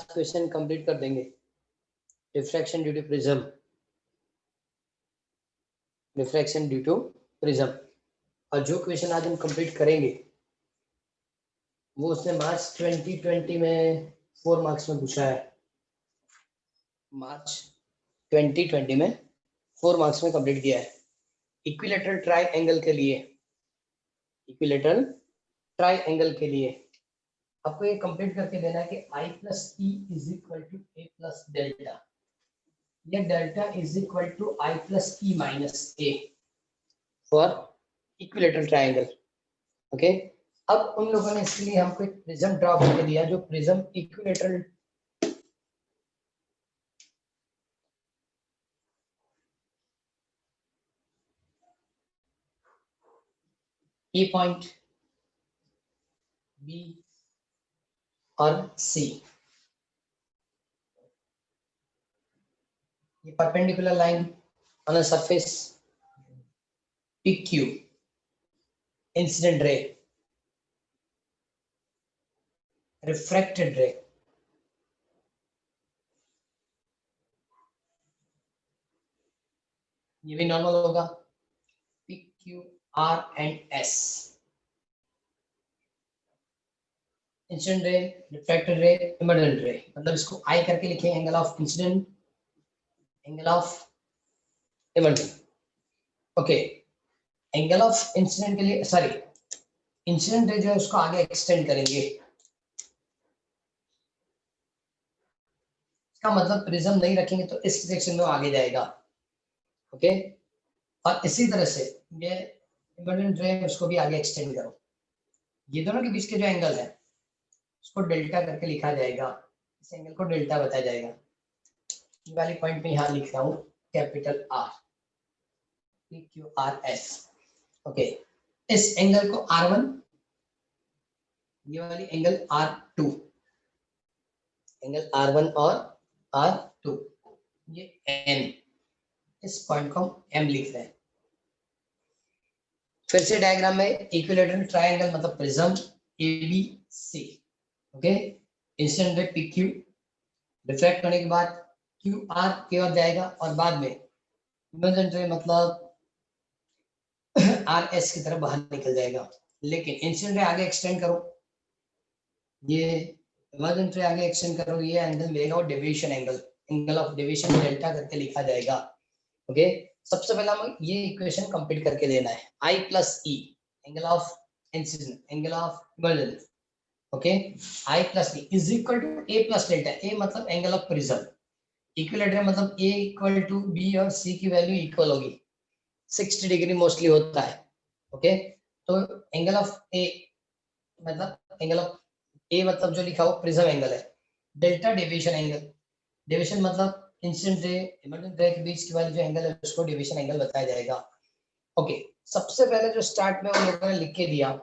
Question complete कर देंगे। Diffraction due to prism, diffraction due to prism. और जो क्वेश्चन आज हम कंप्लीट करेंगे वो उसने मार्च 2020 में 4 मार्क्स में पूछा है। मार्च 2020 में 4 मार्क्स में कंप्लीट किया है। इक्विलेटरल ट्राइंगल के लिए, इक्विलेटरल ट्राइंगल के लिए आपको ये कंप्लीट करके देना है कि I plus E is equal to A plus delta, या delta is equal to I plus E minus A for equilateral triangle. Okay, अब उन लोगों ने इसके लिए हमको एक प्रिज्म ड्रॉ करके दिया, जो प्रिज्म इक्विलेटरल ए पॉइंट, बी और सी, ये perpendicular line on a surface PQ, incident ray, refracted रे, ये भी नॉर्मल होगा, PQ, R and S, incident ray, refracted रे, इमर्जेंट रे। मतलब इसको I करके लिखें, angle of incident, angle of emergent. Okay, angle of incident के लिए, सॉरी, इंसिडेंट रे जो है उसको आगे एक्सटेंड करेंगे। इसका मतलब प्रिज्म नहीं रखेंगे तो इस सेक्शन में आगे जाएगा। ओके, और इसी तरह से ये इमर्जेंट रे उसको भी आगे एक्सटेंड करो। ये दोनों के बीच के जो एंगल है उसको डेल्टा करके लिखा जाएगा, इस एंगल को डेल्टा बताया जाएगा। ये वाली पॉइंट में यहाँ लिख रहा हूँ कैपिटल R, PQRS। ओके, इस एंगल को R1, ये वाली एंगल R2, एंगल R1 और R2, ये N, इस पॉइंट को हम M लिख रहे हैं। फिर से डायग्राम में इक्विलेटरल ट्रायंगल मतलब prism ABC। Okay, incident ray PQ, refract होने के बाद QR की ओर जाएगा और बाद में इमर्जेंट रे मतलब RS की तरफ बाहर निकल जाएगा। लेकिन इंसिडेंट रे आगे एक्सटेंड करो, ये इमर्जेंट रे आगे एक्सटेंड करो, ये एंगल मिलेगा और deviation angle, angle of deviation delta करके लिखा जाएगा। ओके, सबसे पहला हमें ये इक्वेशन कंप्लीट करके देना है। I plus E, angle of incident, angle of emergent. Okay, I plus E is equal to A plus delta, A मतलब एंगल ऑफ प्रिज्म, इक्विलेटरल मतलब A इक्वल टू B और C की value equal होगी, 60 degree mostly होता है। Okay, तो angle of A मतलब angle of A मतलब जो लिखा हो प्रिज्म एंगल है, डेल्टा डेविएशन एंगल, डेविएशन मतलब इंसिडेंट रे इमर्जेंट रे के बीच की वाली जो एंगल है उसको डेविएशन एंगल बताया जाएगा। ओके, सबसे पहले जो स्टार्ट में उन लोगों ने लिख के दिया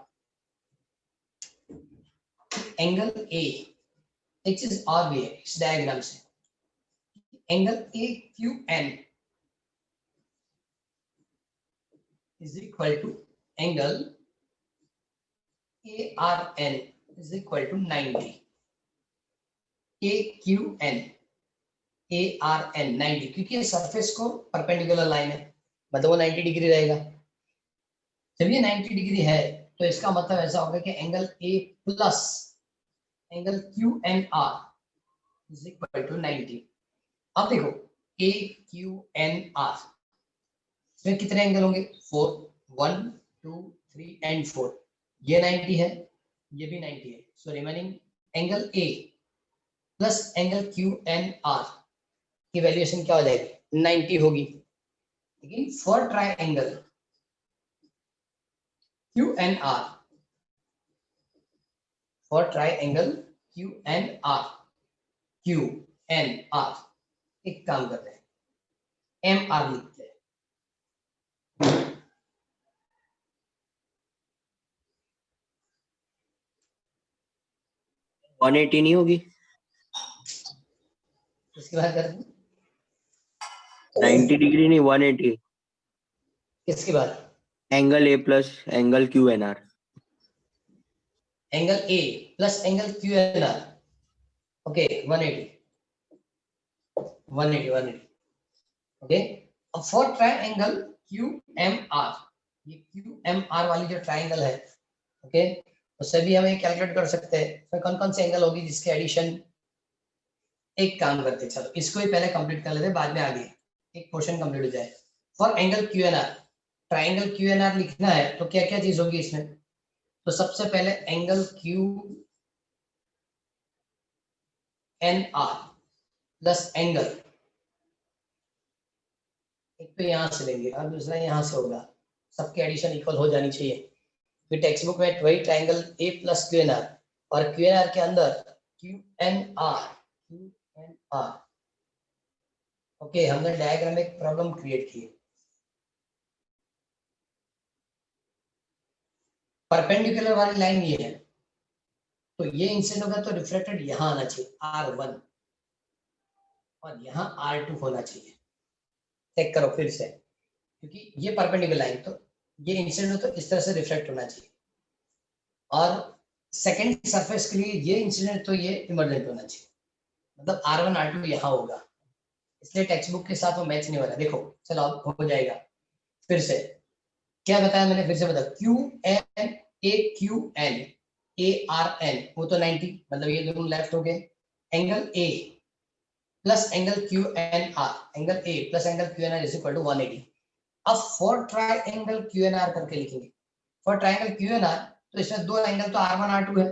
एंगल A, एक चीज और भी है इस डायग्राम से, angle AQN is equal to angle ARN is equal to 90, AQN ARN 90, क्योंकि ये सरफेस को परपेंडिकुलर लाइन है, मतलब वो 90 डिग्री रहेगा। जब ये 90 डिग्री है तो इसका मतलब ऐसा होगा कि angle A plus angle QNR is equal to 90। अब देखो AQNR इसमें कितने एंगल होंगे? 4, 1, 2, 3 एंड 4। ये 90 है, ये भी 90 है, so remaining angle A plus angle QNR की वैल्यूएशन क्या हो जाएगी? 90 होगी। लेकिन for triangle QNR, for triangle QNR, QNR एक काम करते हैं, MR लिखते हैं। वन 180 नहीं होगी? इसके बाद कर 90 डिग्री नहीं, 180। किसके बाद? Angle A plus angle QNR। Angle A plus angle QNR, okay 180 okay. अब फॉर ट्रायंगल QMR, ये QMR वाली जो ट्रायंगल है ओके, उससे भी हम कैलकुलेट कर सकते हैं। तो कौन कौन से एंगल होगी जिसके एडिशन, एक काम करते चलो इसको ही पहले कंप्लीट कर लेते, बाद में आगे एक पोर्शन कंप्लीट हो जाए। For angle QNR, triangle QNR लिखना है तो क्या क्या चीज होगी इसमें, तो सबसे पहले एंगल QNR प्लस एंगल, एक तो यहाँ से लेंगे और दूसरा यहाँ से होगा, सबके एडिशन इक्वल हो जानी चाहिए। फिर टेक्स्ट बुक में वही ट्रायंगल A प्लस QNR, और QNR के अंदर QNR ओके। हमने डायग्राम में एक प्रॉब्लम क्रिएट की है, परपेंडिकुलर वाली लाइन ये है, तो ये इंसिडेंट होगा तो रिफ्लेक्टेड यहाँ आना चाहिए R1 और यहाँ R2 होना चाहिए। चेक करो फिर से, क्योंकि ये परपेंडिकुलर लाइन, तो ये इंसिडेंट हो तो इस तरह से रिफ्लेक्ट होना चाहिए, और सेकंड सरफेस के लिए ये इंसिडेंट तो ये इमरजेंट होना चाहिए, मतलब R1 R2 यहाँ होगा, इसलिए टेक्स्ट बुक के साथ वो मैच नहीं हो रहा। देखो चलो अब हो जाएगा। फिर से क्या बताया मैंने, फिर से बता, QN AQN ARN वो तो 90, मतलब ये दोनों लेफ्ट हो गए। Angle A plus angle QNR, angle A plus angle QNR is equal to 180। अब फॉर ट्रायंगल QNR करके लिखेंगे। फॉर ट्रायंगल QNR तो इसमें दो एंगल तो R1 R2 है,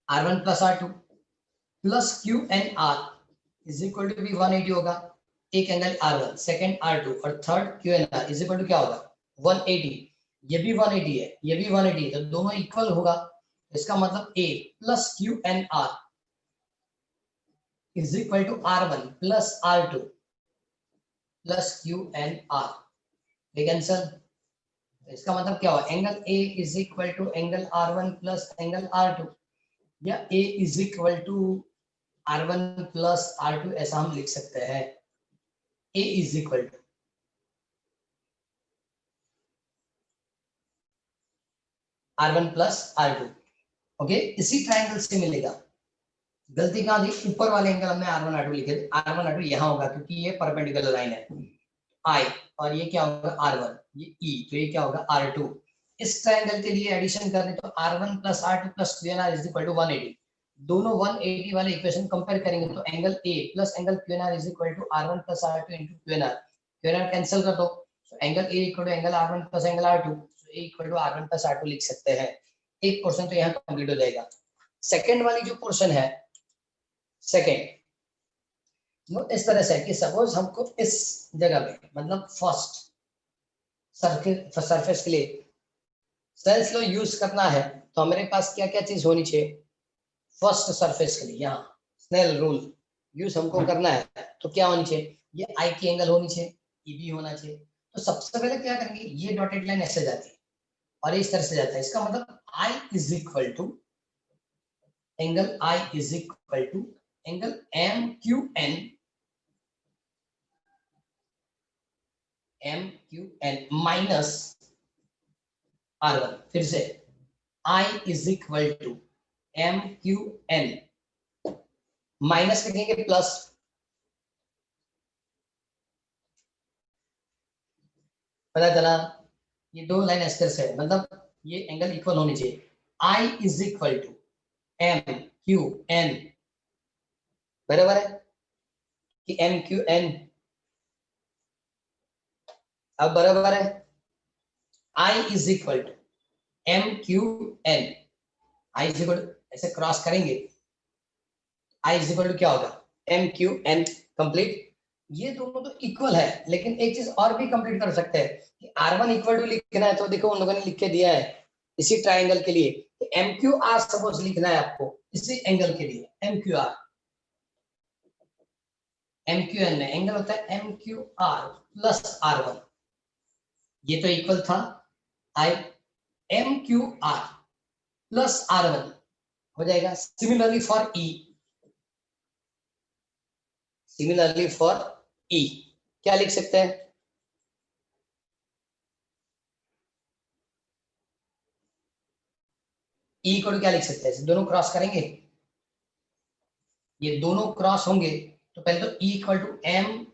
R1 plus R2 plus QNR is equal to भी 180 होगा। एक एंगल R1, सेकंड R2 और third QNR is equal to क्या होगा 180। ये भी 180 है, ये भी 180 है, तो दोनों इक्वल होगा। इसका मतलब A plus QNR is equal to R1 plus R2 plus QNR। ठीक आंसर। इसका मतलब क्या हुआ, angle A is equal to angle R1 plus angle R2, या A is equal to R1 plus R2, ऐसा हम लिख सकते हैं। A is equal to R1 plus R2 okay. इसी ट्रायंगल से मिलेगा। गलती कहाँ थी, ऊपर वाले एंगल हमने R1 R2 लिखे थे, R1 R2 यहाँ होगा क्योंकि ये परपेंडिकुलर लाइन है I, और ये क्या होगा R1, ये E, तो ये क्या होगा R2। इस ट्रायंगल के लिए एडिशन करें तो R1 plus R2 plus QNR is equal to 180। दोनों 180 वाले इक्वेशन कंपेयर करेंगे तो angle A plus angle QNR is equal to R1 plus R2 into QNR, QNR cancel कर दो, so angle A equal to angle R1 plus angle R2, so A equal to R1 plus R2 लिख सकते हैं। एक portion तो यहाँ complete हो जाएगा। सेकंड वाली जो पोर्शन है, सेकंड वो इस तरह से है कि सपोज हमको इस जगह पे, मतलब फर्स्ट सरफेस के लिए सेल्स लॉ यूज करना है, तो हमारे पास क्या क्या चीज होनी चाहिए। फर्स्ट सरफेस के लिए यहाँ स्नेल रूल यूज हमको करना है, तो क्या होनी चाहिए, ये आई की एंगल होनी चाहिए, ई भी होना चाहिए। तो सबसे पहले क्या करेंगे, ये डॉटेड लाइन ऐसे जाती है और इस तरह से जाता है, इसका मतलब I is equal to angle I is equal to angle MQN minus R1। फिर से I is equal to MQN minus लिखेंगे प्लस, पता चला ये दो लाइन इस तरह से है, मतलब ये एंगल इक्वल होनी चाहिए। I is equal to MQN, बराबर है कि MQN, अब बराबर है I is equal to MQN, I is equal to ऐसे क्रॉस करेंगे, I इज इक्वल टू क्या होगा MQN कंप्लीट। ये दोनों तो इक्वल है, लेकिन एक चीज और भी कंप्लीट कर सकते हैं कि R1 इक्वल टू लिखना है, तो देखो उन लोगों ने लिख के दिया है इसी ट्रायंगल के लिए, MQR सपोज लिखना है आपको इसी एंगल के लिए, MQR MQN में एंगल होता है MQR प्लस R1, ये तो इक्वल था। I MQR प्लस R1 हो जाएगा। Similarly for E, similarly for E क्या लिख सकते हैं, ई को क्या लिख सकते हैं, दोनों क्रॉस करेंगे, ये दोनों क्रॉस होंगे तो पहले तो E equal to M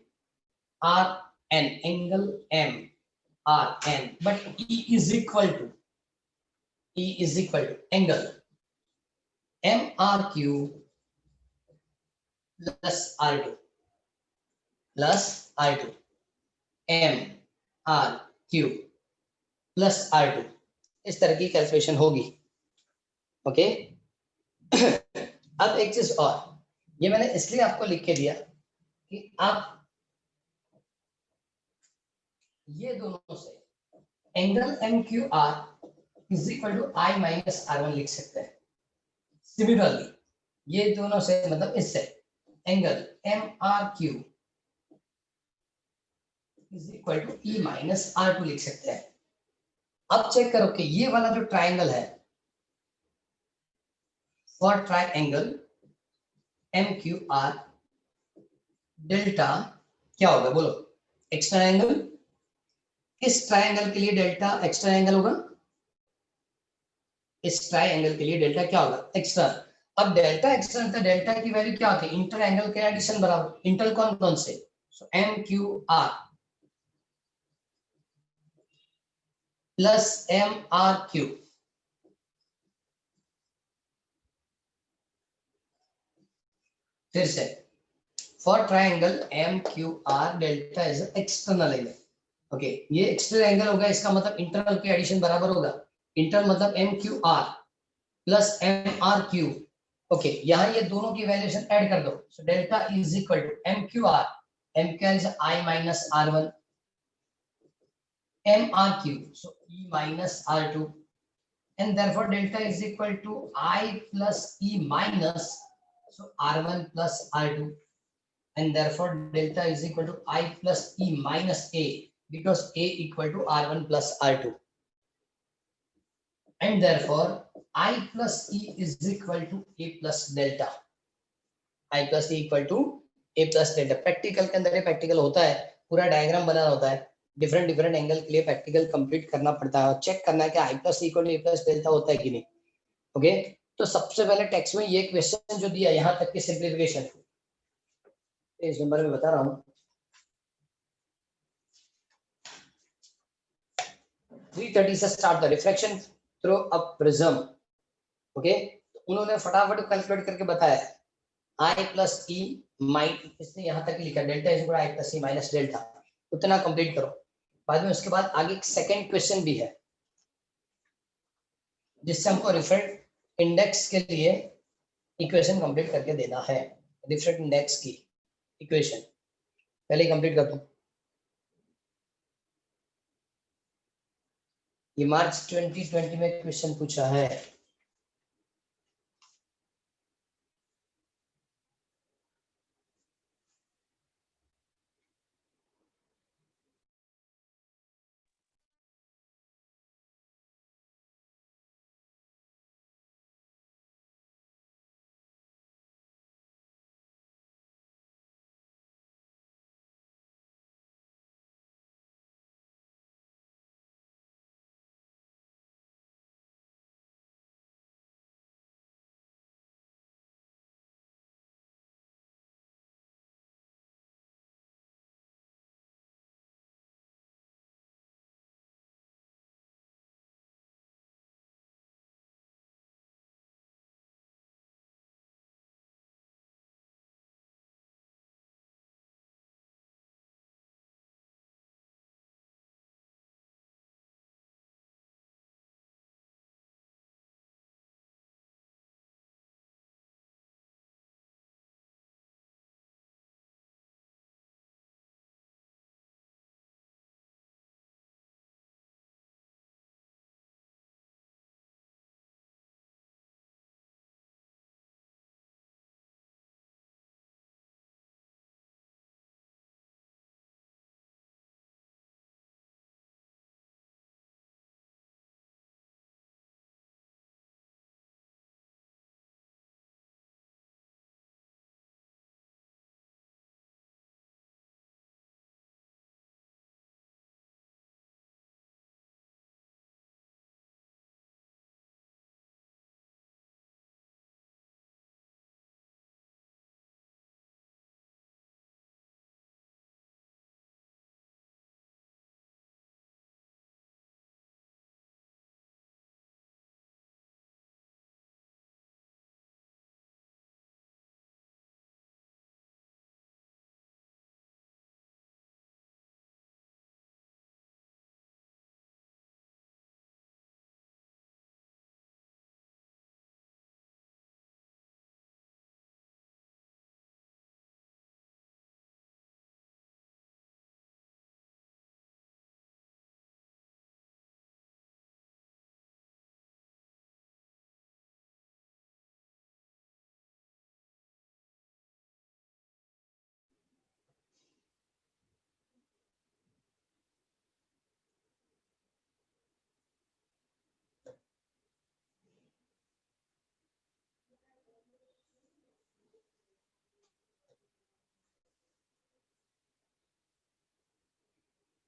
R N, angle M R N, but E is equal to angle M R Q plus R two M R Q plus R two, इस तरह की कैलकुलेशन होगी। ओके अब एक चीज और, ये मैंने इसलिए आपको लिख के दिया कि आप ये दोनों से angle M Q R is equal to I minus R one लिख सकते हैं। सिमिलरली ये दोनों से मतलब इससे angle M R Q is equal to E minus R two लिख सकते हैं। अब चेक करो कि ये वाला जो ट्राइंगल है, for triangle M Q R delta क्या होगा बोलो, एक्स्ट्रा एंगल, इस ट्राइंगल के लिए डेल्टा एक्स्ट्रा एंगल होगा, इस ट्राइंगल के लिए डेल्टा क्या होगा, एक्स्ट्रा। अब डेल्टा एक्स्ट्रा तो डेल्टा की वैल्यू क्या होती है, इंटर एंगल के एडिशन बराबर, इंटर कौन कौन से, so M Q R plus M R Q, फिर से for triangle M Q R delta is external angle. Okay ये एक्सटर्नल एंगल होगा, इसका मतलब इंटरनल के एडिशन बराबर होगा, इंटर मतलब M Q R plus M R Q. Okay यहाँ ये दोनों की वैल्यूएशन ऐड कर दो, so delta is equal to M Q R, M Q R is I minus R one, M R Q so E minus R two, and therefore delta is equal to I plus E minus, so R1 plus R2, and therefore delta is equal to I plus E minus A, because A equal to R1 plus R2, and therefore I plus E is equal to A plus delta, I plus E equal to A plus delta। Practical के अंदर ये practical होता है, पूरा diagram बनाना होता है, different different angle के लिए प्रैक्टिकल कंप्लीट करना पड़ता है और चेक करना है कि I plus equal to A plus delta होता है कि नहीं। ओके तो सबसे पहले टेक्स्ट में ये क्वेश्चन जो दिया यहाँ तक की सिंप्लीफिकेशन इस नंबर में बता रहा हूँ, 330 से start the reflection through a prism. Okay उन्होंने फटाफट कैलकुलेट करके बताया, आई प्लस ई माइन, इसने यहाँ तक लिखा delta is I plus E minus delta, उतना कंप्लीट करो। बाद में उसके बाद आगे एक सेकेंड क्वेश्चन भी है जिससे हमको रिफरेंट इंडेक्स के लिए इक्वेशन कंप्लीट करके देना है, डिफरेंट इंडेक्स की इक्वेशन पहले ही कंप्लीट कर दूं। ये मार्च 2020 में क्वेश्चन पूछा है।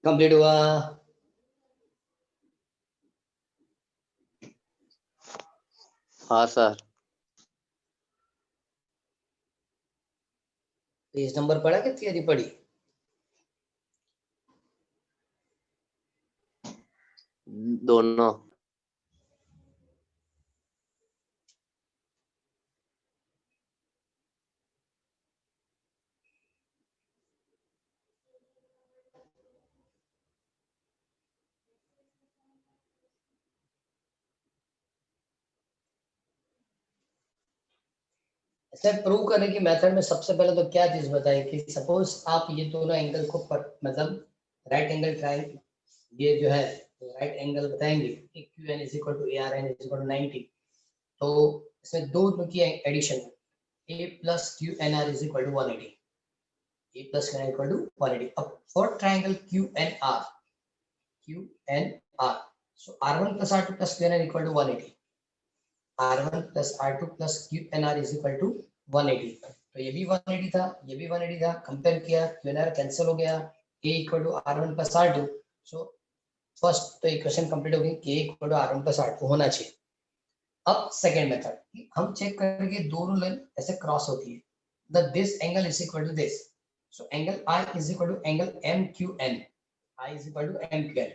कंप्लीट हुआ। हाँ सर। पेज नंबर पढ़ा कि थियरी पढ़ी? दोनों। ऐसे प्रूव करने की मेथड में सबसे पहले तो क्या चीज बताई कि सपोज आप ये दोनों एंगल को मतलब राइट एंगल ट्रायंगल, ये जो है राइट एंगल बताएंगे कि Q N is equal to A R N is equal to 90, तो इसमें दोनों की addition A plus Q N R is equal to 180, A plus Q N equal to 180। अब for triangle Q N R, Q N R, so R one plus R two plus Q N R equal to 180, R1 plus R2 plus QNR is equal to 180। तो ये भी 180 था, ये भी 180 था, compare किया, QNR cancel हो गया, A equal to R1 plus R2। So first तो इक्वेशन कंप्लीट हो गई, K equal to R1 plus R2 होना चाहिए। अब सेकंड मेथड, हम चेक करेंगे दोनों लाइन ऐसे क्रॉस होती है, the this angle is equal to this, so angle I is equal to angle MQN, I is equal to MQN,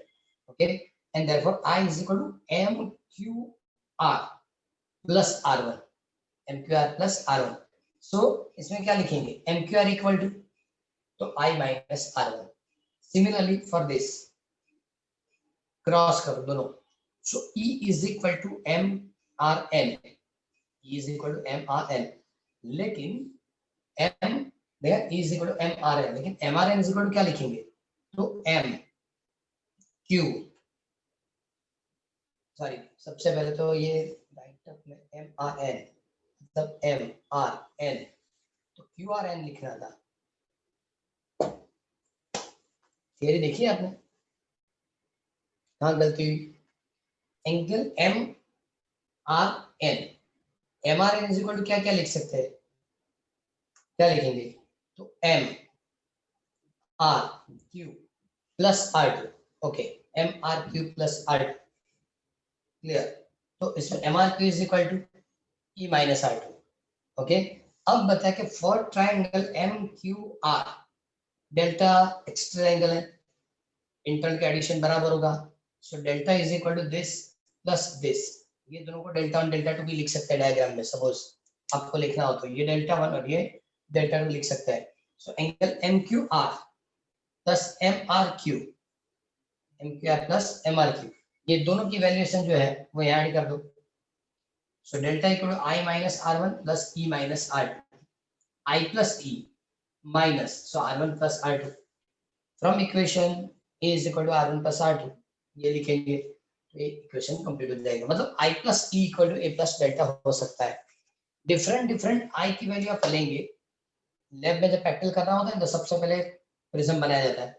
okay, and therefore I is equal to MQR plus R1, MQR plus R1। So इसमें क्या लिखेंगे, MQR equal to तो I minus R1। Similarly for this cross करो दोनों, so E is equal to MRN, E is equal to MRN, लेकिन M देखा E is equal to MRN, लेकिन MRN is equal to क्या लिखेंगे, तो MQ, sorry सबसे पहले तो ये राइट अप में MRN मतलब MRN, तो QRN लिखना था। थियरी देखी आपने, कहाँ गलती हुई, angle MRN, MRN is equal to क्या क्या लिख सकते हैं, क्या लिखेंगे, तो MRQ plus R2, okay, MRQ plus R2, clear. तो इसमें MRQ is equal to E minus R2, okay. अब बता के for triangle MQR, delta extra angle है, इंटरनल का एडिशन बराबर होगा, so delta is equal to this plus this, ये दोनों को डेल्टा 1 डेल्टा 2 भी लिख सकते हैं डायग्राम में, सपोज आपको लिखना हो तो ये डेल्टा 1 और ये डेल्टा 2 लिख सकते हैं। So angle MQR plus MRQ, MQR plus MRQ, ये दोनों की वैल्यूएशन जो है वो यहाँ ऐड कर दो, so delta equal to I minus R1 plus E minus R2, I plus E minus so R1 plus R2, from equation A is equal to R1 plus R2, ये लिखेंगे तो ये इक्वेशन कंप्लीट हो जाएगा। मतलब I plus E equal to A plus delta हो सकता है। डिफरेंट डिफरेंट I की वैल्यू आप लेंगे, लैब में जब प्रैक्टिकल करना होता है तो सबसे पहले प्रिज्म बनाया जाता है,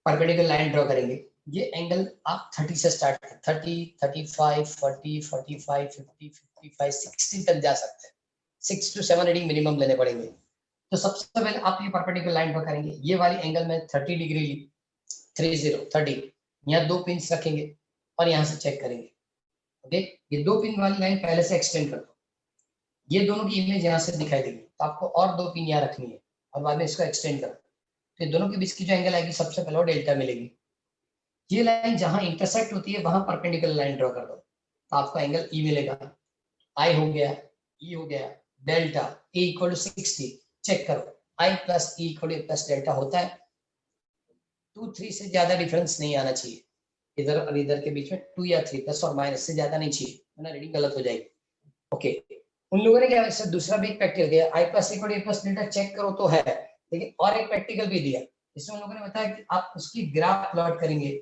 परपेंडिकुलर लाइन ड्रॉ करेंगे, ये एंगल आप 30 से स्टार्ट करें, 30, 35, 40, 45, 50, 55, 60 तक जा सकते हैं, 6 to 7 रीडिंग मिनिमम लेने पड़ेंगे। तो सबसे पहले आप ये परपेंडिकुलर लाइन ड्रॉ करेंगे, ये वाली एंगल में 30 डिग्री ली, 30 यहाँ दो पिंस रखेंगे और यहाँ से चेक करेंगे, ओके। ये दो पिन वाली लाइन पहले से एक्सटेंड कर दो, ये दोनों की इमेज यहाँ से दिखाई देगी, तो आपको और दो पिन यहाँ रखनी है और बाद में इसको एक्सटेंड करो, तो दोनों के बीच की जो एंगल आएगी सबसे पहले वो डेल्टा मिलेगी। ये लाइन जहां इंटरसेक्ट होती है वहां परपेंडिकुलर लाइन ड्रॉ कर दो, तो आपको एंगल ई मिलेगा, आई हो गया, ई हो गया, delta A equal to 60, check करो I plus E equal to plus delta होता है, 2 3 से ज्यादा डिफरेंस नहीं आना चाहिए, इधर और इधर के बीच में 2 या 3 प्लस और माइनस से ज्यादा नहीं चाहिए, वरना रीडिंग गलत हो जाएगी, ओके। उन लोगों ने क्या वैसे दूसरा भी एक प्रैक्टिकल दिया, I plus equal to A plus delta check करो तो है, लेकिन और एक प्रैक्टिकल भी दिया, इसमें उन लोगों ने बताया कि आप उसकी ग्राफ प्लॉट करेंगे,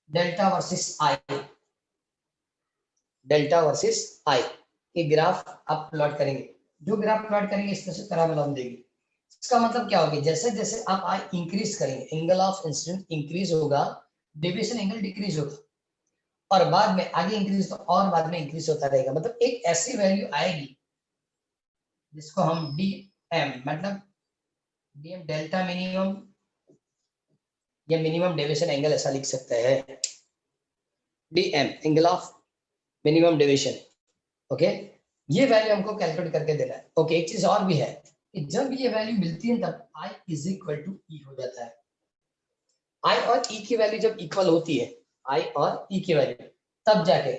delta versus I, delta versus I, ये ग्राफ आप प्लॉट करेंगे, जो ग्राफ प्लॉट करेंगे इस तरह से पैराबोला देगी। इसका मतलब क्या होगा, जैसे जैसे आप आई इंक्रीज करेंगे, एंगल ऑफ इंसिडेंट इंक्रीज होगा, डेविएशन एंगल डिक्रीज होगा, और बाद में आगे इंक्रीज तो और बाद में इंक्रीज होता रहेगा। मतलब एक ऐसी वैल्यू आएगी जिसको हम डी एम मतलब डीएम डेल्टा मिनिमम या मिनिमम डेविएशन एंगल ऐसा लिख सकते हैं, DM angle of minimum deviation. Okay, ये वैल्यू हमको कैलकुलेट करके देना है। ओके, एक चीज और भी है कि जब ये वैल्यू मिलती है तब I इज इक्वल टू ई हो जाता है। I और E की वैल्यू जब इक्वल होती है, I और E की वैल्यू, तब जाके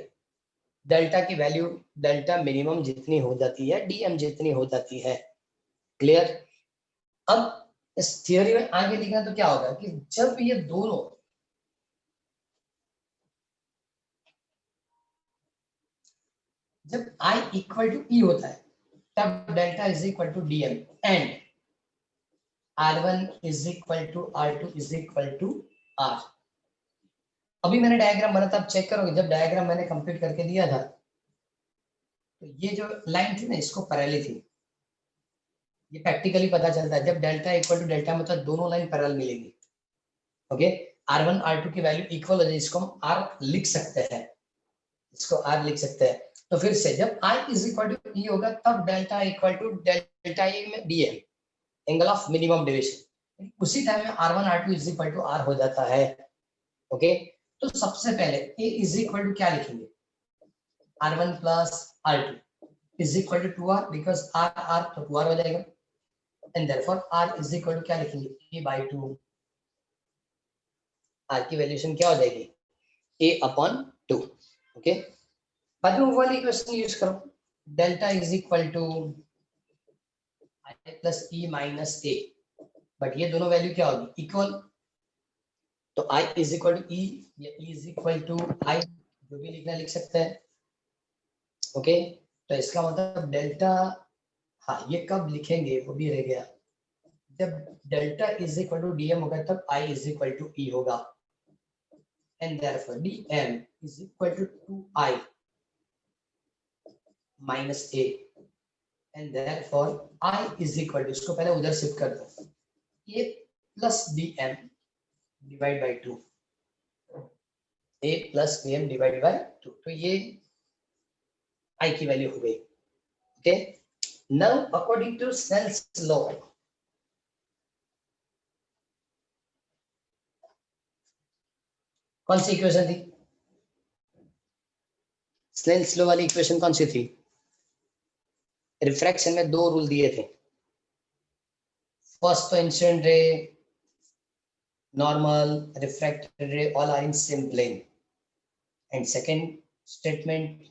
डेल्टा की वैल्यू डेल्टा मिनिमम जितनी हो जाती है डीएम जितनी हो जाती है। क्लियर? अब इस थियोरी में आगे लिखना तो क्या होगा कि जब ये दोनों जब I इक्वल टू E होता है तब delta is equal to DM and R1 is equal to R2 is equal to R। अभी मैंने डायग्राम बना था, आप चेक करोगे जब डायग्राम मैंने कंप्लीट करके दिया था तो ये जो लाइन थी ना इसको पैरेलल थी। ये प्रैक्टिकली पता चलता है जब डेल्टा इक्वल टू डेल्टा मतलब दोनों लाइन पैरेलल मिलेगी। ओके, R1 R2 की वैल्यू इक्वल हो जाए, इसको हम R लिख सकते हैं, इसको R लिख सकते हैं। तो फिर से जब I is equal to E होगा तब delta equal to delta E में DM angle of minimum deviation, उसी टाइम में R1 R2 is equal to R हो जाता है। ओके, तो सबसे पहले A इज इक्वल टू क्या लिखेंगे, R1 plus R2 is equal to 2R, because R तो 2R हो जाएगा, and therefore R is equal to क्या लिखेंगे, A बाई 2। R की वैल्यूएशन क्या हो जाएगी, A अपॉन 2। ओके, बाद में वो वाली इक्वेशन यूज करो, delta is equal to I plus E minus A, but ये दोनों वैल्यू क्या होगी, इक्वल, तो I is equal to E या E is equal to I, जो भी लिखना लिख सकते हैं। ओके, तो इसका मतलब डेल्टा, हाँ ये कब लिखेंगे वो भी रह गया, जब delta is equal to DM होगा तब I is equal to E होगा, and therefore dm is equal to 2I minus A, and therefore I is equal to, इसको पहले उधर शिफ्ट कर दो, A plus dm divide by 2, A plus dm divide by 2, तो ये I की वैल्यू हो गई। Okay, now according to Snell's law, कौन सी इक्वेशन थी, स्नेल्स लॉ वाली इक्वेशन कौन सी थी, रिफ्रैक्शन में दो रूल दिए थे, फर्स्ट तो incident ray, normal, refracted ray all are in same plane, and second statement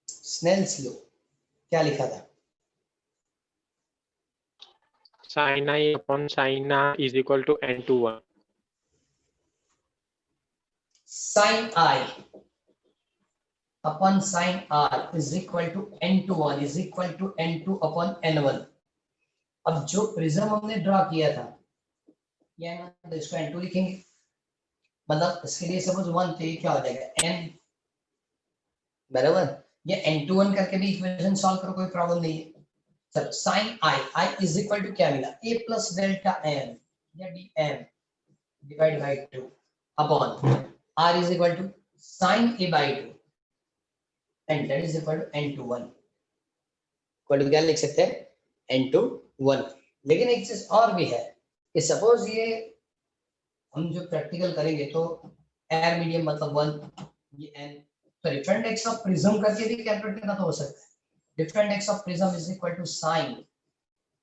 Snell's law क्या लिखा था, sin I upon sin R is equal to n to 1. sin I upon sin R is equal to n to 1 is equal to n2 upon n1। अब जो prism हमने draw किया था ये ना, तो इसको n2 लिखेंगे, मतलब इसके लिए सपोज 1 तो ये क्या हो जाएगा n, बराबर, ये n21 करके भी इक्वेशन सॉल्व करो, कोई प्रॉब्लम नहीं है। चलो sin I is equal to क्या मिला, a प्लस डेल्टा m या dm divide by 2 upon R is equal to sin a bye 2 and that is equal to n to 1, equal to क्या लिख सकते हैं, n to 1। लेकिन एक चीज और भी है कि सपोज ये हम जो प्रैक्टिकल करेंगे तो एयर मीडियम मतलब 1, ये n, तो डिफरेंट एक्स ऑफ प्रिज्म करके भी कैलकुलेट करना तो हो सकता है, different x of prism is equal to sin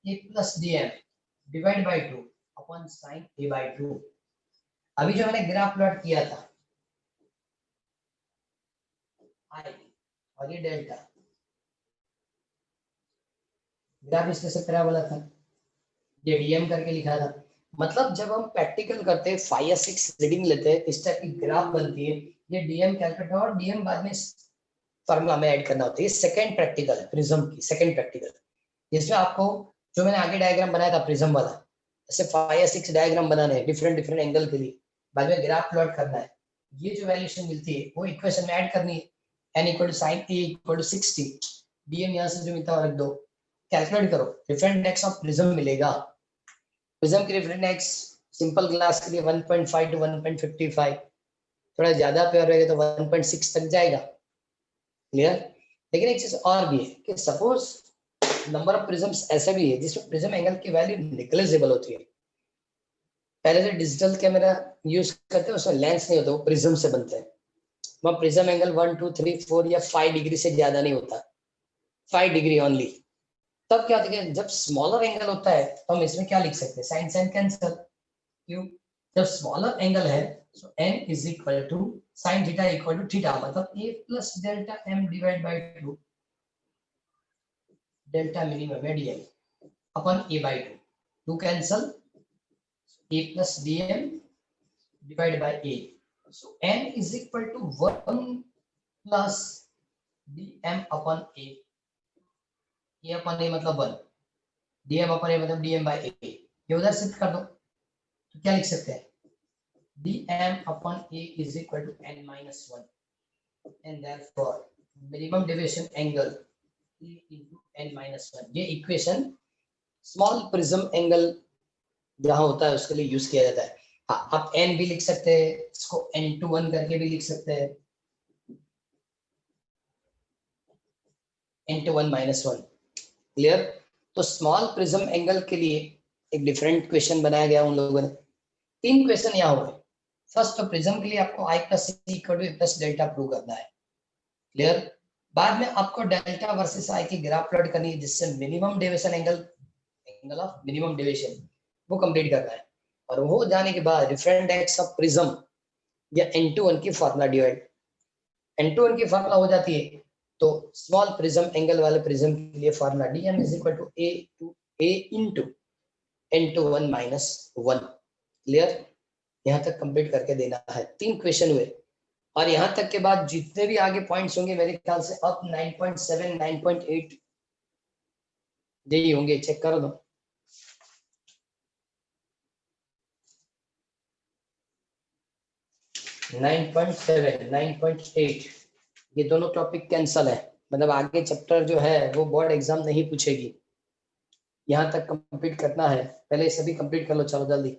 a plus dm divide by 2 upon sin a bye 2। अभी जो मैंने ग्राफ प्लॉट किया था I और ये डेल्टा, ग्राफ इसके तरह वाला था, ये डीएम करके लिखा था, मतलब जब हम प्रैक्टिकल करते हैं 5 या 6 रीडिंग लेते हैं इस टाइप की ग्राफ बनती है, ये डीएम कैलकुलेट और डीएम बाद में फार्मूला में ऐड करना होता है। ये सेकंड प्रैक्टिकल है प्रिज्म की, सेकंड प्रैक्टिकल, जिसमें आपको जो मैंने आगे डायग्राम बनाया था प्रिज्म वाला, ऐसे 5 या 6 डायग्राम बनाने हैं डिफरेंट डिफरेंट एंगल के लिए, बाद में ग्राफ प्लॉट करना है, ये जो वैल्यूएशन मिलती है वो इक्वेशन में ऐड करनी है, n equal to sin a equal to 60, DM यहाँ से जो मिलता है रख दो, कैलकुलेट करो, डिफरेंट एक्स ऑफ प्रिज्म मिलेगा, प्रिज्म के डिफरेंट एक्स सिंपल ग्लास के लिए 1.5 टू 1.55, थोड़ा ज्यादा प्योर रहेगा तो 1.6 तक जाएगा, क्लियर। लेकिन एक चीज और भी है कि सपोज नंबर ऑफ प्रिज्म्स ऐसे भी है जिसमें प्रिज्म एंगल की वैल्यू नेग्लिजिबल होती है। पहले जो डिजिटल कैमरा यूज करते हैं उसमें लेंस नहीं होता, वो प्रिज्म से बनते हैं। वहाँ प्रिज्म एंगल 1 2 3 4 या 5 डिग्री से ज्यादा नहीं होता, 5 डिग्री ओनली। तब क्या होता है, जब स्मॉलर एंगल होता है तो हम इसमें क्या लिख सकते हैं, साइन साइन कैंसिल। क्यों? जब स्मॉलर एंगल है so n is equal to sine theta equal to theta, मतलब a plus delta m divide by 2 delta minimum है dm upon a bye 2 cancel, a plus dm divided by a. So n is equal to 1 plus dm upon a. a upon a मतलब 1, dm upon a मतलब dm by a. ये उधर shift कर दो तो क्या लिख सकते हैं, dm upon a is equal to n minus 1 and therefore minimum deviation angle a into n minus 1। ये इक्वेशन स्मॉल प्रिज्म एंगल जहां होता है उसके लिए यूज किया जाता है। हाँ, आप n भी लिख सकते हैं, इसको n to 1 करके भी लिख सकते हैं, n to 1 minus 1। क्लियर? तो स्मॉल प्रिज्म एंगल के लिए एक डिफरेंट क्वेश्चन बनाया गया उन लोगों ने। 3 क्वेश्चन यहाँ हुए। फर्स्ट तो प्रिज्म के लिए आपको i plus c equal to plus delta prove करना है। क्लियर? बाद में आपको डेल्टा वर्सेस i की ग्राफ प्लॉट करनी है जिससे minimum deviation angle of minimum deviation वो कंप्लीट करना है। और वो जाने के बाद डिफरेंट टाइप्स ऑफ प्रिज्म या n to 1 की फॉर्मूला डिवाइड, n to 1 की फॉर्मूला हो जाती है तो स्मॉल प्रिज्म एंगल वाले प्रिज्म के लिए formula dm is equal to a into n to 1 minus 1। Clear? यहाँ तक कंप्लीट करके देना है। 3 क्वेश्चन हुए और यहाँ तक के बाद जितने भी आगे पॉइंट्स होंगे मेरे ख्याल से अब 9.7 9.8 यही होंगे, चेक करो दो। 9.7 9.8 ये दोनों टॉपिक कैंसल है, मतलब आगे चैप्टर जो है वो बोर्ड एग्जाम नहीं पूछेगी। यहाँ तक कंप्लीट करना है, पहले सभी कंप्लीट कर लो, चलो जल्दी।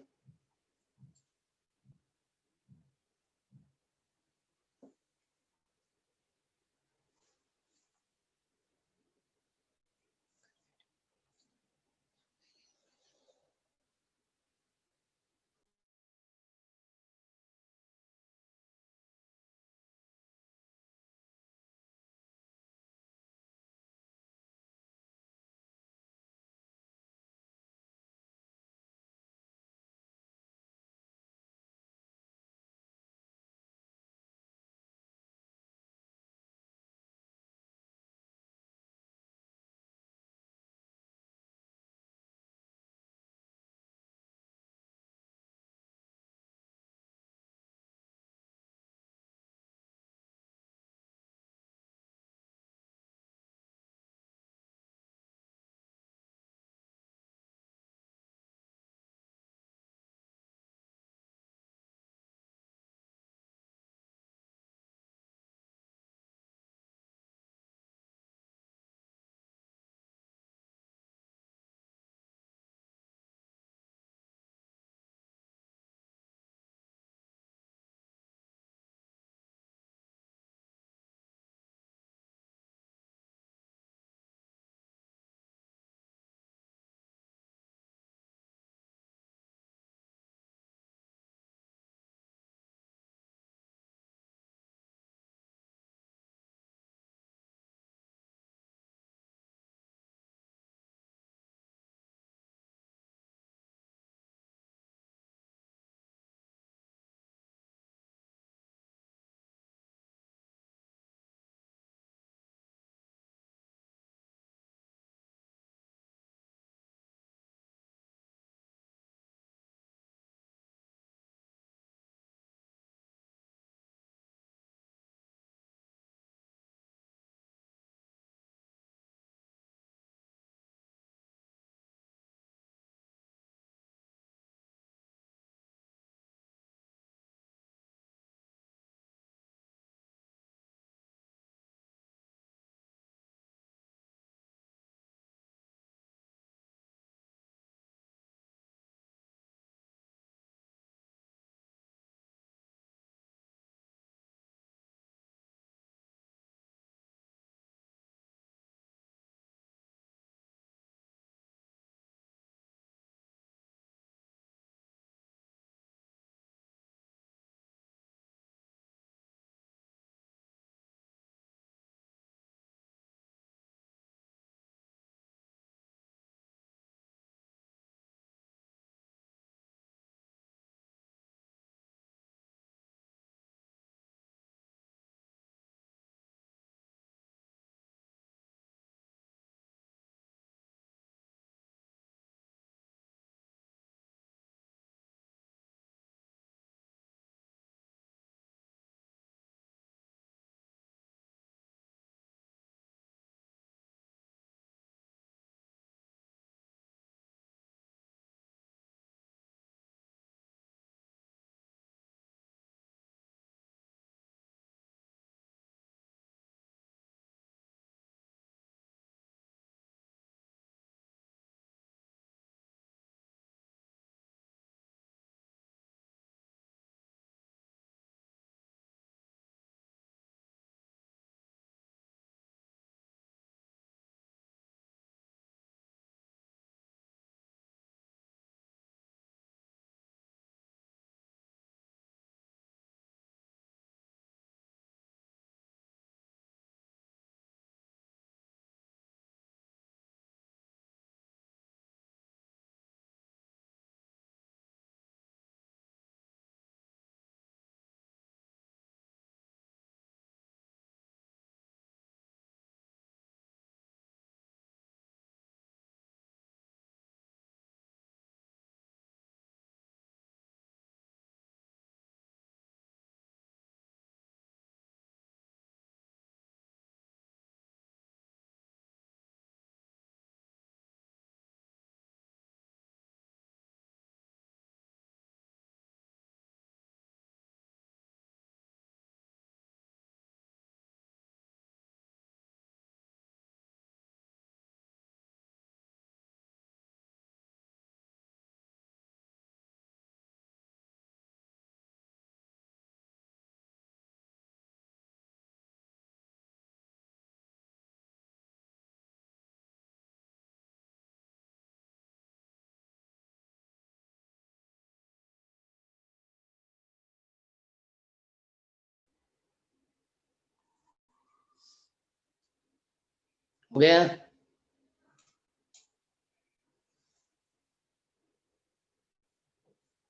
हो गया?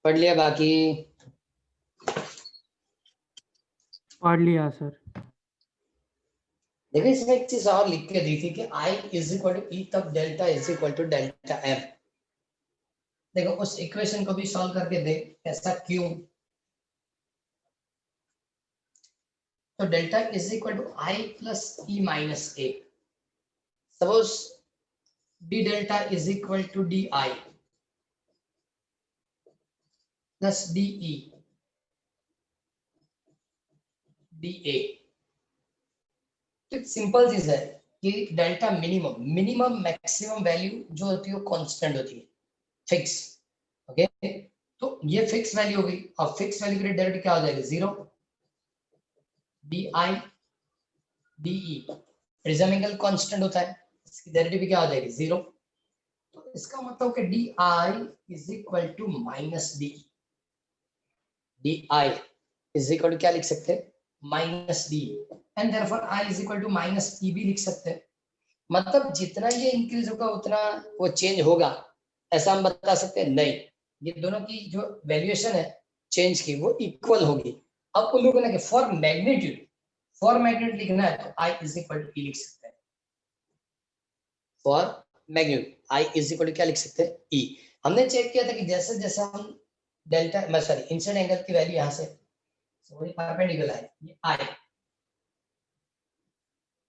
पढ़ लिया बाकी? पढ़ लिया सर। देखो इसमें एक चीज और लिख के दी थी कि I is equal to E तब delta is equal to delta M. देखो उस इक्वेशन को भी सॉल्व करके देख, ऐसा क्यों? तो delta is equal to I plus E minus A. Suppose D delta is equal to D I plus D E D A. तो एक सिंपल चीज है कि डेल्टा मिनिमम मैक्सिमम वैल्यू जो होती है वो कांस्टेंट होती है, फिक्स। ओके, तो ये फिक्स वैल्यू हो गई। अब फिक्स वैल्यू के लिए डेरिवेटिव क्या हो जाएगा? Zero. D I D E prism angle constant होता है, इसकी डेरिवेटिव क्या हो जाएगी? जीरो। तो इसका मतलब कि D I is equal to minus D. D I is equal to क्या लिख सकते हैं? Minus D. And therefore I is equal to minus E भी लिख सकते हैं। मतलब जितना ये इंक्रीज होगा उतना वो चेंज होगा, ऐसा हम बता सकते हैं? नहीं, ये दोनों की जो वैल्यूएशन है चेंज की वो इक्वल होगी। अब उन लोगों ने फॉर मैग्नीट्यूड लिखना है तो I is equal to E लिख सकते हैं। For magnitude I is equal to क्या लिख सकते हैं? ई। हमने चेक किया था कि जैसे जैसे हम डेल्टा इंसिडेंट एंगल की वैल्यू यहाँ से परपेंडिकुलर है, ये आई,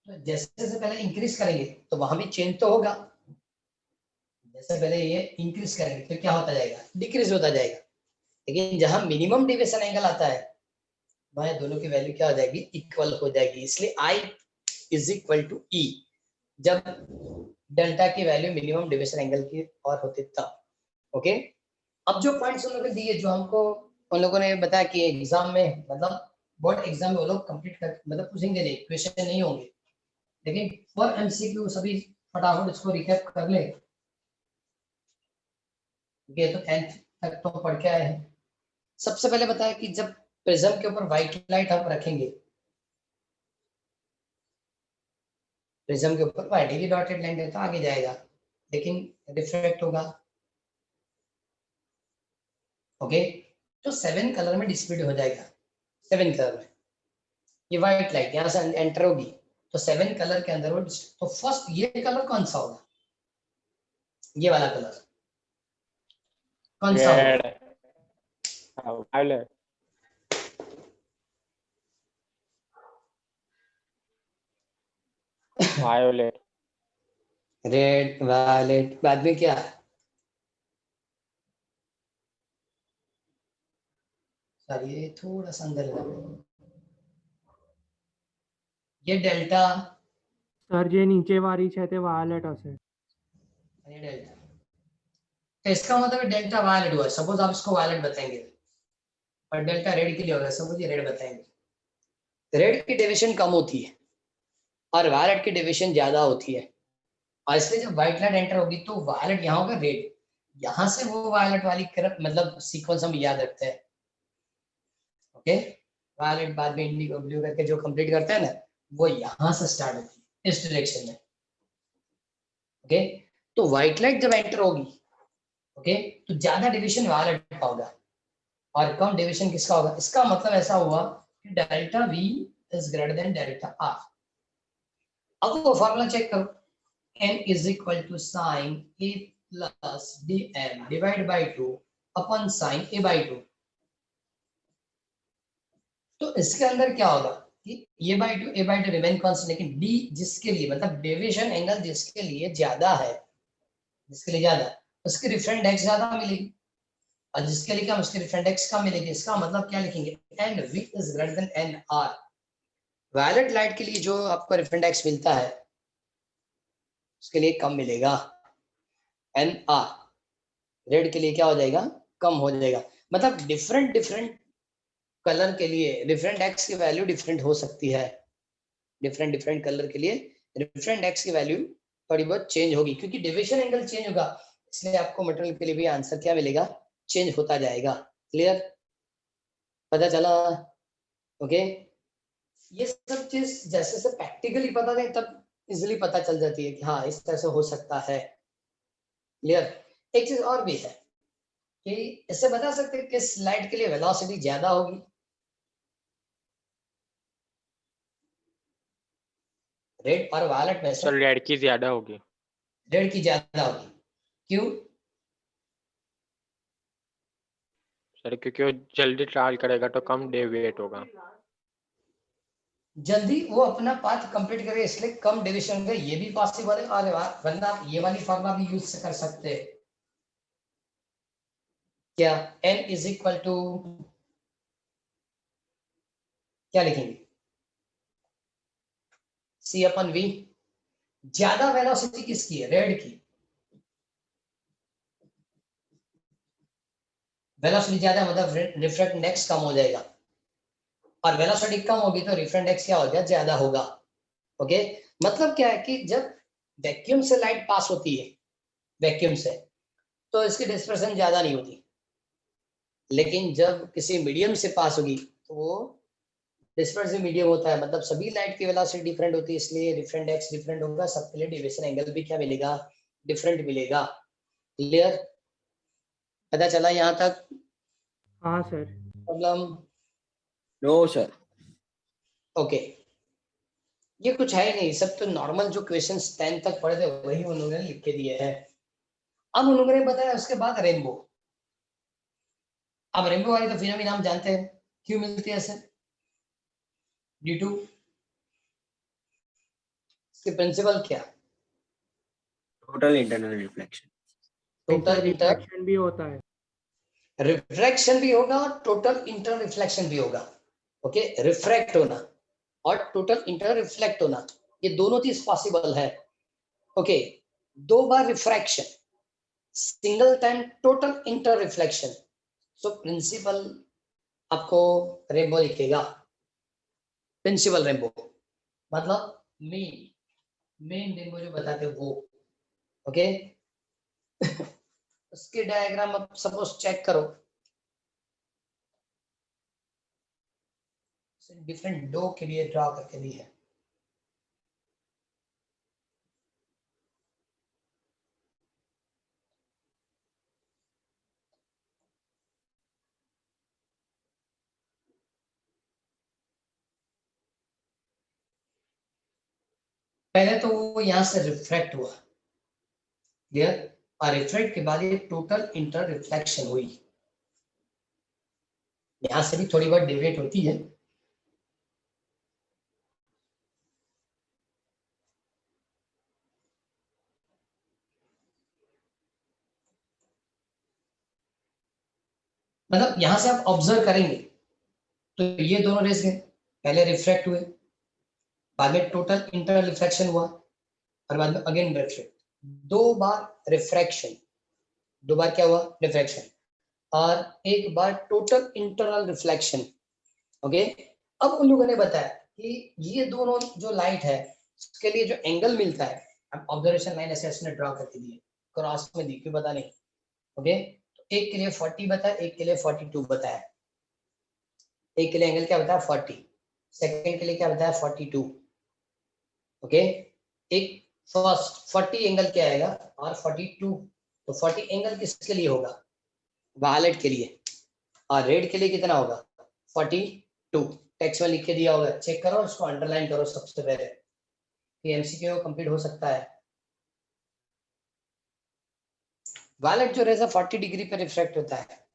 तो जैसे जैसे पहले इंक्रीज करेंगे तो वहां भी चेंज तो होगा। जैसे पहले ये इंक्रीज करेंगे तो क्या होता जाएगा? डिक्रीज होता जाएगा। लेकिन जहां मिनिमम डेविएशन एंगल आता है वहां दोनों की वैल्यू क्या हो जाएगी? इक्वल हो जाएगी। इसलिए आई इज इक्वल टू ई जब डेल्टा की वैल्यू मिनिमम डेविएशन एंगल की और होती तब। ओके, अब जो पॉइंट्स उन लोगों ने दिए, जो हमको उन लोगों ने बताया कि एग्जाम में, मतलब बोर्ड एग्जाम में वो लोग कंप्लीट कर मतलब पूछेंगे नहीं, क्वेश्चन नहीं होंगे, लेकिन फॉर एमसीक्यू सभी फटाफट इसको रिकैप कर ले। ये तो 10th तक तो पढ़ के आए हैं। सबसे पहले बताया कि जब प्रिज्म के ऊपर व्हाइट लाइट आप रखेंगे, प्रिज्म के ऊपर व्हाइट की डॉटेड लाइन है तो आगे जाएगा, लेकिन रिफ्लेक्ट होगा। ओके, तो 7 कलर में डिस्प्ले हो जाएगा। 7 कलर में ये व्हाइट लाइट यहाँ से एंटर होगी तो 7 कलर के अंदर वो तो फर्स्ट ये कलर कौन सा होगा? ये वाला कलर कौन सा होगा? Red. Violet. Violet. Red, violet, बाद में क्या? सॉरी ये थोड़ा सा अंदर है। ये डेल्टा, सर जे नीचे वाली છે તે વાયોલેટ હશે। ये डेल्टा, तो इसका मतलब डेल्टा वायलेट हुआ। सपोज आप इसको वायलेट बताएंगे और डेल्टा रेड के लिए होगा, सपोज ये रेड बताएंगे। रेड की डेविएशन कम होती है और वायलेट की डेविएशन ज्यादा होती है, और इसलिए जब व्हाइट लाइट एंटर होगी तो वायलेट यहाँ होगा, रेड यहाँ से। वो वायलेट वाली करप मतलब सीक्वेंस हम याद रखते हैं। ओके, वायलेट बाद में इंडिगो ब्लू करके जो कंप्लीट करते हैं ना, वो यहाँ से स्टार्ट होती है इस डायरेक्शन में। ओके, तो व्हाइट लाइट जब एंटर होगी, ओके, तो ज्यादा डिविजन वायलेट का होगा और कम डिविजन किसका होगा? इसका मतलब ऐसा हुआ कि delta V is greater than delta R। अब वो फॉर्मूला चेक करो, n is equal to sine A plus dm divide by 2 upon sine A bye 2। तो इसके अंदर क्या होगा कि A बाय 2 रिमेन कांस्टेंट, लेकिन D जिसके लिए मतलब डेविएशन एंगल जिसके लिए ज्यादा है, जिसके लिए ज्यादा, उसकी रिफरेंट एक्स ज्यादा मिलेगी, और जिसके लिए कम उसकी रिफरेंट एक्स कम मिलेगी। इसका मतलब क्या लिखेंगे? N V is greater than N R. Violet light के लिए जो आपको रिफरेंट एक्स मिलता है उसके लिए कम मिलेगा एन आर, रेड के लिए क्या हो जाएगा? कम हो जाएगा। मतलब डिफरेंट कलर के लिए रिफरेंट एक्स की वैल्यू डिफरेंट हो सकती है। डिफरेंट कलर के लिए रिफरेंट एक्स की वैल्यू थोड़ी बहुत चेंज होगी, क्योंकि डेविएशन एंगल चेंज होगा, इसलिए आपको मटेरियल के लिए भी आंसर क्या मिलेगा? चेंज होता जाएगा। क्लियर? पता चला? ओके, ये सब चीज जैसे से प्रैक्टिकली पता नहीं तब इजिली पता चल जाती है कि हाँ इस तरह से हो सकता है। क्लियर। एक चीज और भी है कि इससे बता सकते हैं किस लाइट के लिए वेलोसिटी ज्यादा होगी। रेड और वायलेट में से सर रेड की ज्यादा होगी। रेड की ज्यादा होगी। क्यों? सर क्योंकि वो जल्दी ट्रैवल करेगा तो कम डेविएट होगा। जल्दी वो अपना पाथ कंप्लीट करे इसलिए कम डेविएशन होगा, ये भी पॉसिबल है। और वरना आप ये वाली फॉर्मूला भी यूज कर सकते हैं। क्या n इज इक्वल टू क्या लिखेंगे? c अपन v। ज्यादा वेलोसिटी किसकी है? रेड की। वेलोसिटी ज्यादा मतलब रिफ्रैक्ट इंडेक्स कम हो जाएगा, और वेलोसिटी कम होगी तो रिफ्रैक्ट इंडेक्स क्या हो गया? ज्यादा होगा। ओके। मतलब क्या है कि जब वैक्यूम से लाइट पास होती है, वैक्यूम से, तो इसकी डिस्पर्सन ज्यादा नहीं होती। लेकिन जब किसी मीडियम से पास होगी तो वो डिस्पर्सिव मीडियम होता है, मतलब सभी लाइट की वेलोसिटी डिफरेंट होती है, इसलिए रिफ्रैक्ट इंडेक्स डिफरेंट होगा। सबके लिए डेविएशन एंगल भी क्या मिलेगा? डिफरेंट मिलेगा। क्लियर? पता चला यहाँ तक? हाँ sir. Problem? No sir. Okay. ये कुछ है ही नहीं, सब तो नॉर्मल जो क्वेश्चंस 10 तक पढ़े थे वही उन्होंने लिख के दिए हैं। अब उन्होंने बताया उसके बाद रेनबो। अब रेनबो वाली तो फिल्म नाम जानते हैं, क्यों मिलती है ऐसे? ड्यू टू इसके प्रिंसिपल क्या? Total internal reflection. Total inter reflection भी होता है। रिफ्रैक्शन भी होगा और टोटल इंटर रिफ्लेक्शन भी होगा। ओके। रिफ्रैक्ट होना और टोटल इंटर रिफ्लेक्ट होना, ये दोनों चीज पॉसिबल है। ओके। दो बार refraction, single time total inter reflection. So principal आपको रेनबो लिखेगा। प्रिंसिपल रेनबो मतलब मेन रेनबो जो बताते हैं वो। ओके। उसके डायग्राम अब सपोज चेक करो। डिफरेंट डो के लिए ड्रॉ करके दी है। पहले तो वो यहाँ से रिफ्रैक्ट हुआ। क्लियर? और रिफ्रैक्ट के बाद ये टोटल इंटर रिफ्लेक्शन हुई। यहाँ से भी थोड़ी बहुत डिविएट होती है। मतलब यहाँ से आप ऑब्जर्व करेंगे तो ये दोनों रेस गए, पहले रिफ्रैक्ट हुए, बाद में टोटल इंटर रिफ्लेक्शन हुआ, और बाद में अगेन रिफ्रैक्ट। दो बार रिफ्रैक्शन, दो बार क्या हुआ? रिफ्रैक्शन, और एक बार टोटल इंटरनल रिफ्लेक्शन। ओके। अब उन लोगों ने बताया कि ये दोनों जो लाइट है उसके लिए जो एंगल मिलता है, ऑब्जर्वेशन लाइन ऐसे ऐसे ड्रॉ करके दिए, क्रॉस में दी, क्यों पता नहीं। ओके। तो एक के लिए 40 बताया, एक के लिए 42 बताया। एक के लिए एंगल क्या बताया? 40। सेकंड के लिए क्या बताया? 42। ओके। एक फर्स्ट 40 एंगल क्या आएगा और 42, तो 40 एंगल किसके लिए होगा? वायलेट के लिए। और रेड के लिए कितना होगा? 42। टेक्स्ट में लिख के दिया होगा, चेक करो, उसको अंडरलाइन करो सबसे पहले, कि एमसीक्यू कंप्लीट हो सकता है। वायलेट जो रेज़र 40 डिग्री पे रिफ्रैक्ट होता है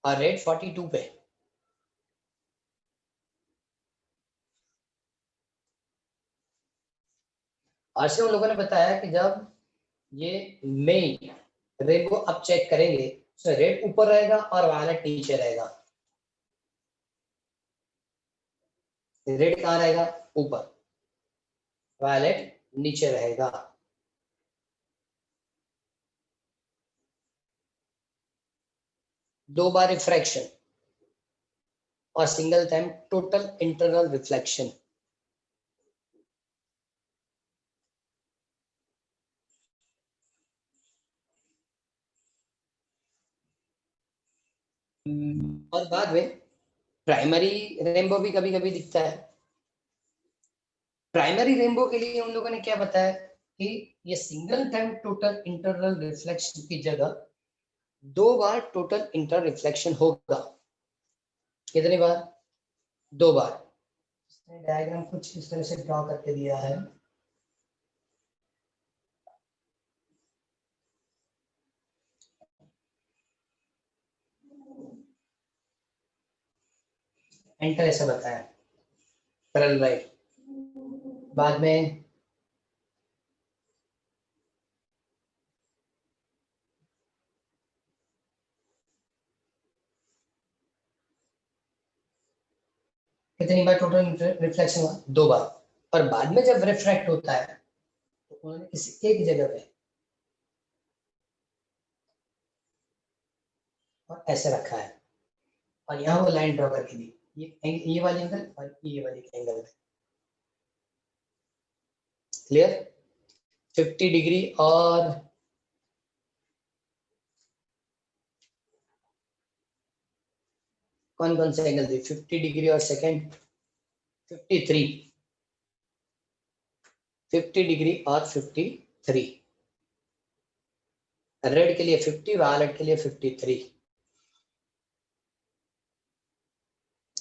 और रेड 42 पे। आज से उन लोगों ने बताया कि जब ये मेन रेड को अब चेक करेंगे तो रेड ऊपर रहेगा और वायलेट नीचे रहेगा। रेड कहाँ रहेगा? ऊपर, वायलेट नीचे रहेगा। दो बार रिफ्रैक्शन और single time total internal reflection. और बाद में प्राइमरी रेनबो भी कभी कभी दिखता है। प्राइमरी रेनबो के लिए उन लोगों ने क्या बताया कि ये single time total internal reflection की जगह 2 बार टोटल इंटर रिफ्लेक्शन होगा। कितनी बार? 2 बार। डायग्राम कुछ इस तरह से ड्रॉ करके दिया है। एंटर ऐसा बताया सरल भाई, बाद में कितनी बार टोटल रिफ्लेक्शन हुआ? 2 बार। और बाद में जब रिफ्रैक्ट होता है तो उन्होंने किसी एक जगह पे और ऐसे रखा है और यहाँ वो लाइन ड्रॉ करके दी, ये वाली एंगल और ये वाली एंगल। क्लियर? 50 डिग्री और कौन कौन से एंगल दी? 50 डिग्री और सेकंड 53, 50 डिग्री और 53। रेड के लिए 50, वायलेट के लिए 53।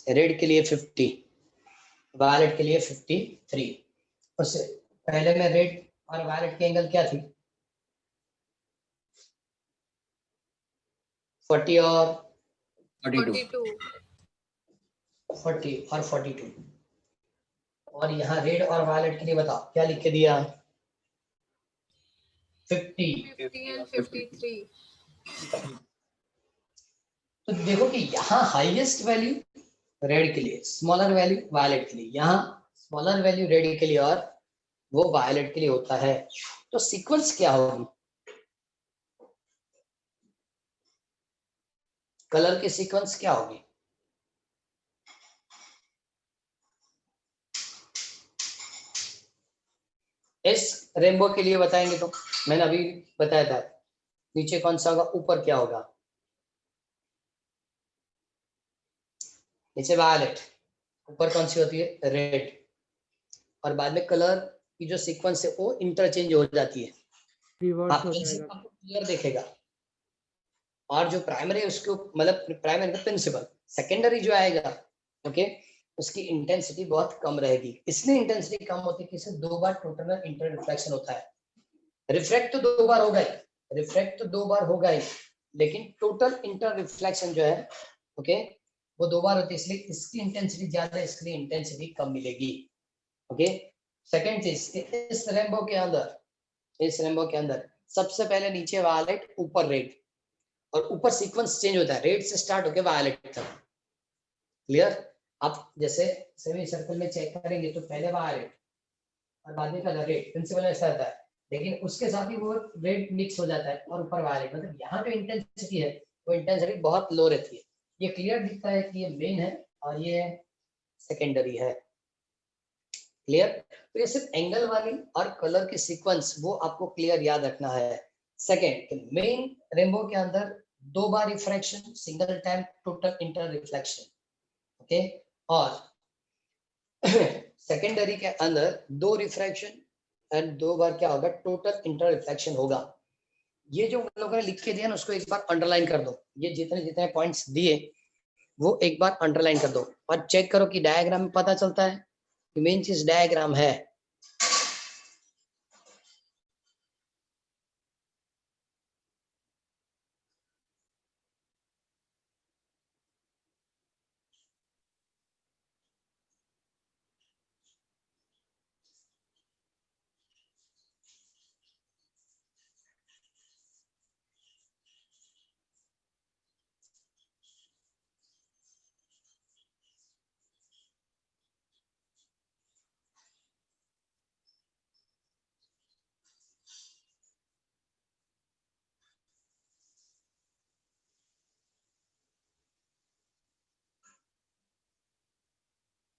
रेड के लिए 50, वायलेट के लिए 53। उससे पहले में रेड और वायलेट की एंगल क्या थी? 40 और 42. 40 और 42। और यहाँ रेड और वायलेट के लिए बताओ क्या लिख के दिया? 50 and 53. तो देखो कि यहाँ हाईएस्ट वैल्यू रेड के लिए, स्मॉलर वैल्यू वायलेट के लिए। यहाँ स्मॉलर वैल्यू रेड के लिए और वो वायलेट के लिए होता है। तो सीक्वेंस क्या होगी? कलर की सीक्वेंस क्या होगी? इस रेनबो के लिए बताएंगे तो मैंने अभी बताया था, नीचे कौन सा होगा, ऊपर क्या होगा? नीचे वायलेट, ऊपर कौन सी होती है? रेड। और बाद में कलर की जो सीक्वेंस है वो इंटरचेंज हो जाती है। रिवर्स हो ऐसे जाएगा। आपको क्लियर देखेगा। और जो प्राइमरी है उसको मतलब प्राइमरी का प्रिंसिपल, सेकेंडरी जो आएगा ओके, उसकी इंटेंसिटी बहुत कम रहेगी। इसलिए इंटेंसिटी कम होती है कि 2 बार टोटल इंटर रिफ्लेक्शन होता है। रिफ्रैक्ट तो 2 बार होगा ही, रिफ्रैक्ट तो 2 बार होगा ही, लेकिन टोटल इंटर रिफ्लेक्शन जो है ओके वो 2 बार होती है। इसलिए इसकी इंटेंसिटी ज्यादा है, इसलिए इंटेंसिटी कम मिलेगी। ओके। सेकेंड चीज, इस रेनबो के अंदर, इस रेनबो के अंदर सबसे पहले नीचे वायलेट, ऊपर रेड, और ऊपर सीक्वेंस चेंज होता है, रेड से स्टार्ट होकर वायलेट तक। क्लियर? आप जैसे सेमी सर्कल में चेक करेंगे तो पहले वायलेट और बाद में कलर रेड, प्रिंसिपल ऐसा रहता है। लेकिन उसके साथ ही वो रेड मिक्स हो जाता है और ऊपर वायलेट, मतलब यहाँ पे इंटेंसिटी है वो इंटेंसिटी बहुत लो रहती है। ये क्लियर दिखता है कि ये मेन है और ये सेकेंडरी है। क्लियर? तो ये सिर्फ एंगल वाली और कलर की सीक्वेंस वो आपको क्लियर याद रखना है। सेकेंड, मेन रेनबो के अंदर 2 बार refraction, single time total inter reflection. Okay. और सेकेंडरी के अंदर 2 रिफ्रैक्शन एंड 2 बार क्या होगा? टोटल इंटर रिफ्लेक्शन होगा। ये जो लोगों ने लिख के दिया ना उसको एक बार अंडरलाइन कर दो। ये जितने जितने पॉइंट्स दिए वो एक बार अंडरलाइन कर दो और चेक करो कि डायग्राम में पता चलता है कि मेन चीज डायग्राम है।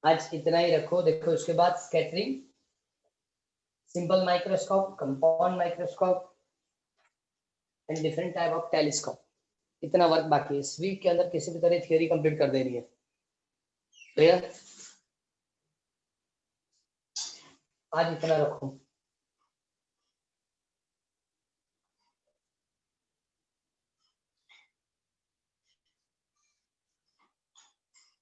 आज इतना ही रखो। देखो उसके बाद scattering, simple microscope, compound microscope and different type of telescope. इतना वर्क बाकी है। इस वीक के अंदर किसी भी तरह थियोरी कंप्लीट कर देनी है। क्लियर? आज इतना रखूं।